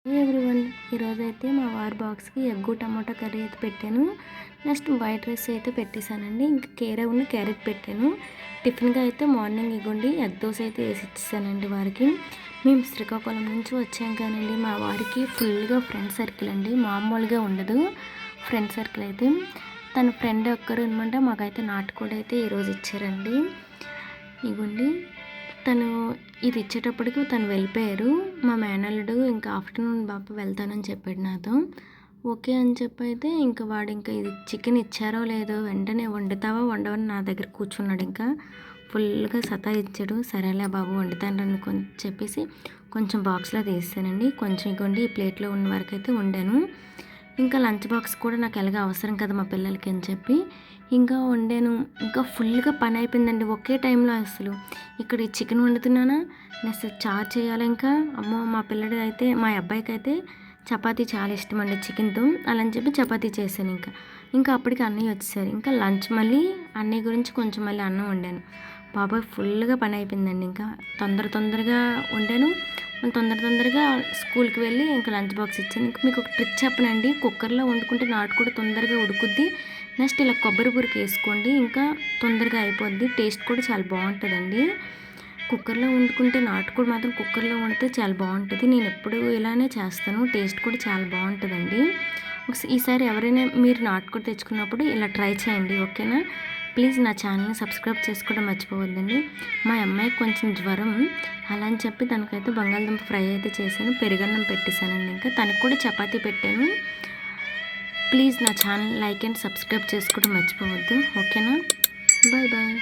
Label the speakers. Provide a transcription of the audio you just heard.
Speaker 1: Everyone, ఈరోజైతే మా వారి బాక్స్కి ఎగ్గు టమాటా కర్రీ అయితే పెట్టాను. నెక్స్ట్ వైట్ రైస్ అయితే పెట్టేశానండి. ఇంకా క్యారెట్ పెట్టాను. టిఫిన్గా అయితే మార్నింగ్ ఇగోండి ఎగ్ దోశ అయితే వేసి ఇచ్చేసానండి వారికి. మేము శ్రీకాకుళం నుంచి వచ్చాం కానండి మా వారికి ఫుల్గా ఫ్రెండ్ సర్కిల్ అండి, మామూలుగా ఉండదు ఫ్రెండ్ సర్కిల్ అయితే. తన ఫ్రెండ్ ఒక్కరు అనమాట. మాకైతే నాటుకోడి అయితే ఈరోజు ఇచ్చారండి. ఇగోండి తను ఇది ఇచ్చేటప్పటికి తను వెళ్ళిపోయారు. మా మేనల్లుడు ఇంకా ఆఫ్టర్నూన్ బాబు వెళ్తానని చెప్పాడు నాతో. ఓకే అని చెప్పి అయితే ఇంకా వాడు ఇంకా ఇది చికెన్ ఇచ్చారో లేదో వెంటనే వండుతావా వండవని నా దగ్గర కూర్చున్నాడు. ఇంకా ఫుల్గా సతాయించాడు. సరేలే బాబు వండుతానని చెప్పేసి కొంచెం బాక్స్లో తీసానండి. కొంచెం ఇగోండి ఈ ప్లేట్లో ఉన్న వరకు అయితే వండాను. ఇంకా లంచ్ బాక్స్ కూడా నాకు ఎలాగ అవసరం కదా మా పిల్లలకి అని చెప్పి ఇంకా వండాను. ఇంకా ఫుల్గా పని అయిపోయిందండి ఒకే టైంలో. అసలు ఇక్కడ చికెన్ వండుతున్నానా, నెక్స్ట్ చారు చేయాలి. ఇంకా అమ్మో మా పిల్లడి అయితే మా అబ్బాయికి అయితే చపాతీ చాలా ఇష్టం అండి చికెన్తో. అలా అని చెప్పి చపాతీ చేశాను. ఇంకా అప్పటికి అన్నయ్య వచ్చేసారు. ఇంకా లంచ్ మళ్ళీ అన్నయ్య గురించి కొంచెం మళ్ళీ అన్నం వండాను. బాబాయ్ ఫుల్గా పని అయిపోయిందండి. ఇంకా తొందరగా వండాను. తొందరగా స్కూల్కి వెళ్ళి ఇంకా లంచ్ బాక్స్ ఇచ్చాను. ఇంకా మీకు ఒక ట్రిక్ చెప్పనండి, కుక్కర్లో వండుకుంటే నాటుకోడి తొందరగా ఉడుకుద్ది. నెక్స్ట్ ఇలా కొబ్బరి పురికి వేసుకోండి, ఇంకా తొందరగా అయిపోద్ది. టేస్ట్ కూడా చాలా బాగుంటుందండి. కుక్కర్లో వండుకుంటే నాటుకోడి మాత్రం కుక్కర్లో వండితే చాలా బాగుంటుంది. నేను ఎప్పుడు ఇలానే చేస్తాను. టేస్ట్ కూడా చాలా బాగుంటుందండి. ఈసారి ఎవరైనా మీరు నాటుకోడి తెచ్చుకున్నప్పుడు ఇలా ట్రై చేయండి, ఓకేనా? ప్లీజ్ నా ఛానల్ని సబ్స్క్రైబ్ చేసుకోవడం మర్చిపోవద్దండి. మా అమ్మాయికి కొంచెం జ్వరం, అలా అని చెప్పి తనకైతే బంగాళదుంప ఫ్రై అయితే చేశాను, పెరుగన్నం పెట్టేశానండి. ఇంకా తనకు కూడా చపాతీ పెట్టాను. ప్లీజ్ నా ఛానల్ లైక్ అండ్ సబ్స్క్రైబ్ చేసుకోవడం మర్చిపోవద్దు, ఓకేనా? Bye bye.